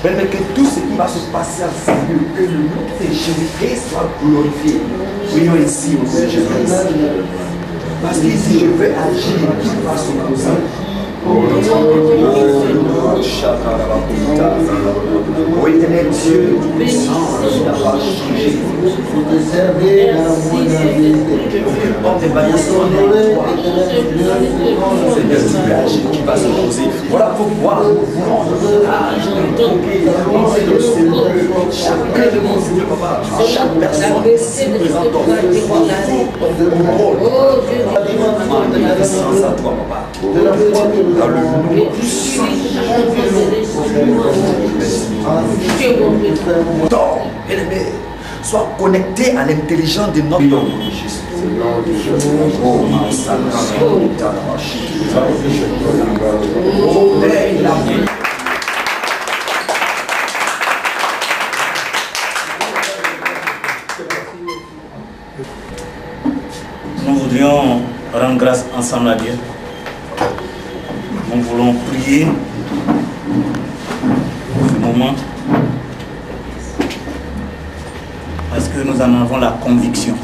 Mais que tout ce qui va se passer en Seigneur, que le nom de Jésus-Christ soit glorifié. Prions ici au Seigneur Jésus-Christ. Parce qu'ici je veux agir, qui va s'opposer. Oh éternel Dieu, puissant, qui n'a pas changé. Homme de banissement de toi. Seigneur, tu peux agir, qui va s'opposer. Voilà pourquoi nous voulons agir, chacun de mon Dieu, papa, chaque personne ici présente ton à toi, papa. Dans le nom puissant bien-aimé, sois connecté à l'intelligence de notre nom. Nous voudrions rendre grâce ensemble à Dieu. Nous voulons prier ce moment parce que nous en avons la conviction.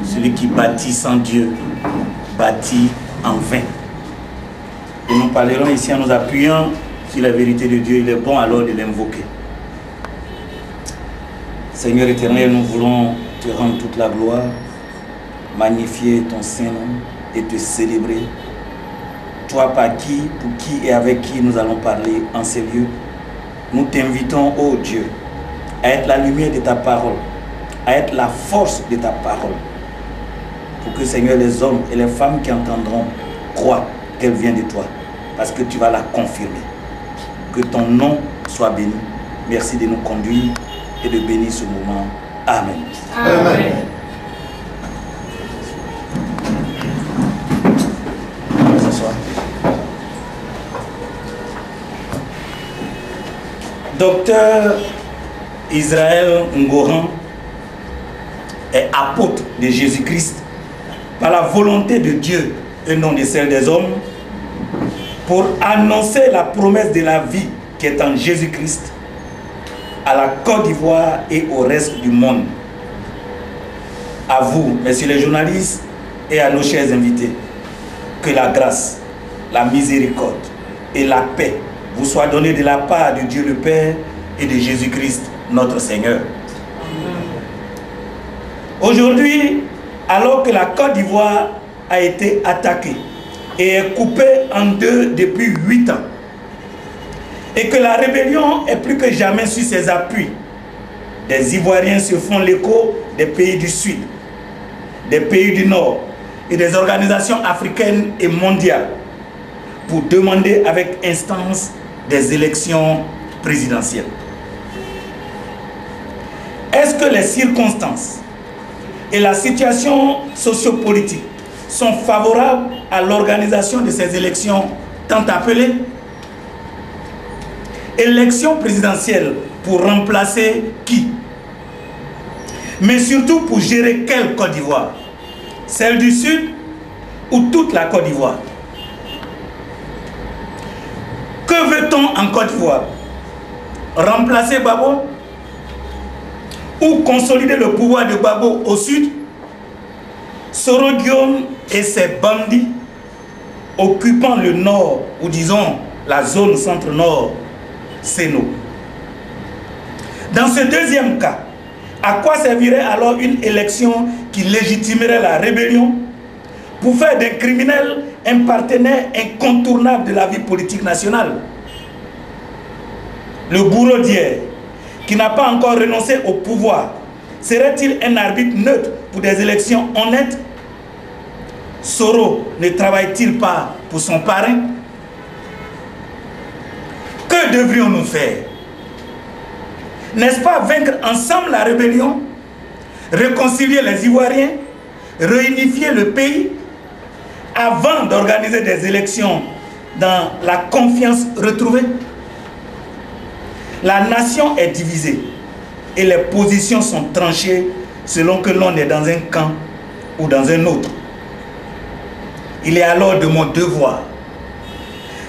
Celui qui bâtit sans Dieu bâtit en vain. Et nous parlerons ici en nous appuyant sur la vérité de Dieu. Il est bon alors de l'invoquer. Seigneur éternel, nous voulons te rendre toute la gloire, magnifier ton Saint-Nom et te célébrer. Toi par qui, pour qui et avec qui nous allons parler en ces lieux. Nous t'invitons, ô Dieu, à être la lumière de ta parole, à être la force de ta parole. Pour que, Seigneur, les hommes et les femmes qui entendront croient qu'elle vient de toi. Parce que tu vas la confirmer. Que ton nom soit béni. Merci de nous conduire et de bénir ce moment. Amen. Amen. Docteur Israël Ngoran est apôtre de Jésus-Christ par la volonté de Dieu et non de celle des hommes pour annoncer la promesse de la vie qui est en Jésus-Christ à la Côte d'Ivoire et au reste du monde. À vous, messieurs les journalistes, et à nos chers invités, que la grâce, la miséricorde et la paix vous soient données de la part de Dieu le Père et de Jésus-Christ notre Seigneur. Aujourd'hui, alors que la Côte d'Ivoire a été attaquée et est coupée en deux depuis 8 ans, et que la rébellion est plus que jamais sur ses appuis, des Ivoiriens se font l'écho des pays du Sud, des pays du Nord et des organisations africaines et mondiales pour demander avec instance des élections présidentielles. Est-ce que les circonstances et la situation sociopolitique sont favorables à l'organisation de ces élections tant appelées? Élections présidentielles pour remplacer qui? Mais surtout pour gérer quelle Côte d'Ivoire? Celle du Sud ou toute la Côte d'Ivoire? Que veut-on en Côte d'Ivoire? Remplacer Gbagbo? Ou consolider le pouvoir de Gbagbo au Sud? Soro Guillaume et ses bandits occupant le Nord, ou disons la zone centre-nord, c'est nous. Dans ce deuxième cas, à quoi servirait alors une élection qui légitimerait la rébellion pour faire d'un criminel un partenaire incontournable de la vie politique nationale? Le bourreau d'hier, qui n'a pas encore renoncé au pouvoir, serait-il un arbitre neutre pour des élections honnêtes? Soro ne travaille-t-il pas pour son parrain? Que devrions-nous faire? N'est-ce pas vaincre ensemble la rébellion, réconcilier les Ivoiriens, réunifier le pays avant d'organiser des élections dans la confiance retrouvée? La nation est divisée et les positions sont tranchées selon que l'on est dans un camp ou dans un autre. Il est alors de mon devoir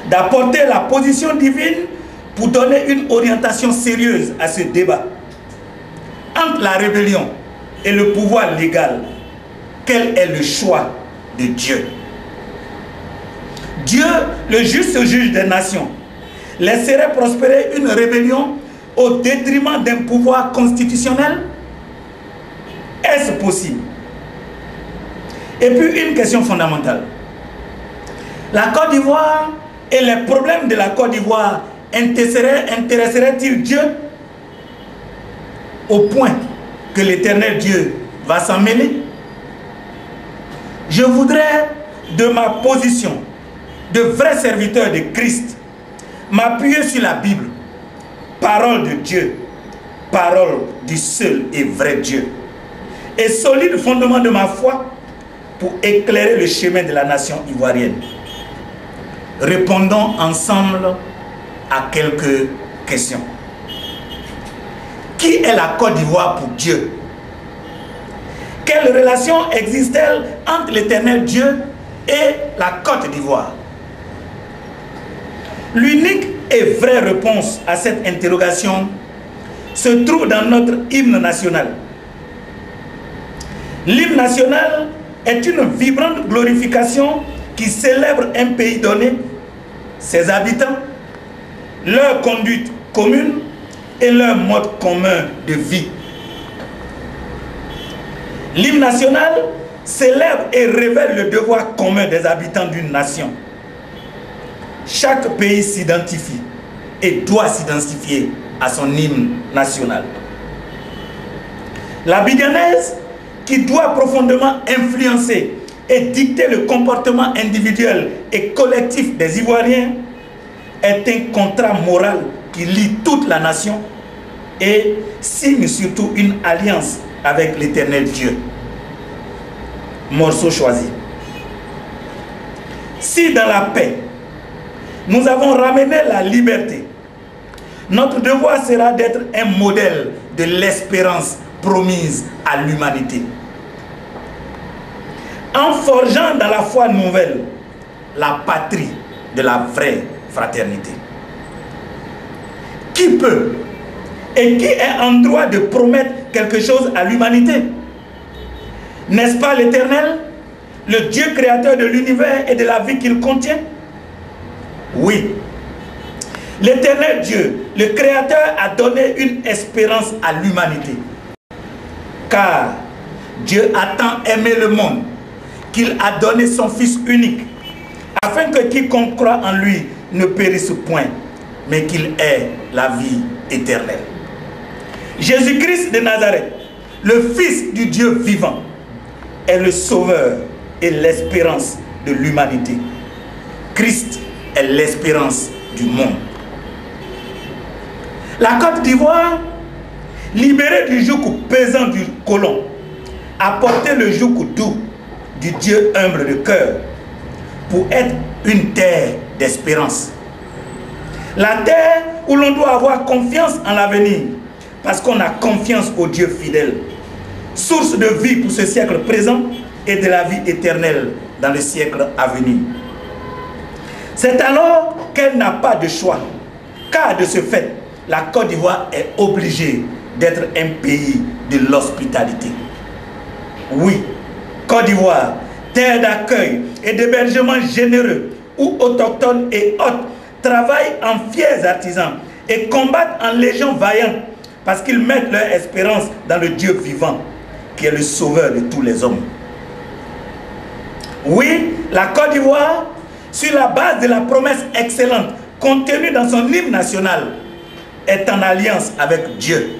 d'apporter la position divine pour donner une orientation sérieuse à ce débat entre la rébellion et le pouvoir légal. Quel est le choix de Dieu? Dieu, le juste juge des nations, laisserait prospérer une rébellion au détriment d'un pouvoir constitutionnel? Est-ce possible? Et puis une question fondamentale. La Côte d'Ivoire et les problèmes de la Côte d'Ivoire intéresseraient-ils Dieu au point que l'Éternel Dieu va s'en mêler? Je voudrais, de ma position de vrai serviteur de Christ, m'appuyer sur la Bible, parole de Dieu, parole du seul et vrai Dieu, et solide fondement de ma foi pour éclairer le chemin de la nation ivoirienne. Répondons ensemble à quelques questions. Qui est la Côte d'Ivoire pour Dieu? Quelle relation existe-t-elle entre l'Éternel Dieu et la Côte d'Ivoire? L'unique et vraie réponse à cette interrogation se trouve dans notre hymne national. L'hymne national est une vibrante glorification qui célèbre un pays donné, ses habitants, leur conduite commune et leur mode commun de vie. L'hymne national célèbre et révèle le devoir commun des habitants d'une nation. Chaque pays s'identifie et doit s'identifier à son hymne national. La Bidjanaise, qui doit profondément influencer et dicter le comportement individuel et collectif des Ivoiriens, est un contrat moral qui lie toute la nation et signe surtout une alliance avec l'Éternel Dieu. Morceau choisi. Si dans la paix, nous avons ramené la liberté, notre devoir sera d'être un modèle de l'espérance promise à l'humanité. En forgeant dans la foi nouvelle la patrie de la vraie fraternité. Qui peut et qui est en droit de promettre quelque chose à l'humanité? N'est-ce pas l'Éternel, le Dieu créateur de l'univers et de la vie qu'il contient? Oui. L'Éternel Dieu, le Créateur, a donné une espérance à l'humanité. Car Dieu a tant aimé le monde qu'il a donné son Fils unique, afin que quiconque croit en lui ne périsse point, mais qu'il ait la vie éternelle. Jésus-Christ de Nazareth, le Fils du Dieu vivant, est le sauveur et l'espérance de l'humanité. Christ est l'espérance du monde. La Côte d'Ivoire, libérée du joug pesant du colon, a porté le joug doux du Dieu humble de cœur pour être une terre d'espérance. La terre où l'on doit avoir confiance en l'avenir parce qu'on a confiance au Dieu fidèle, source de vie pour ce siècle présent et de la vie éternelle dans le siècle à venir. C'est alors qu'elle n'a pas de choix, car de ce fait, la Côte d'Ivoire est obligée d'être un pays de l'hospitalité. Oui, Côte d'Ivoire, terre d'accueil et d'hébergement généreux, où autochtones et autres travaillent en fiers artisans et combattent en légions vaillantes parce qu'ils mettent leur espérance dans le Dieu vivant, qui est le sauveur de tous les hommes. Oui, la Côte d'Ivoire, sur la base de la promesse excellente contenue dans son hymne national, est en alliance avec Dieu.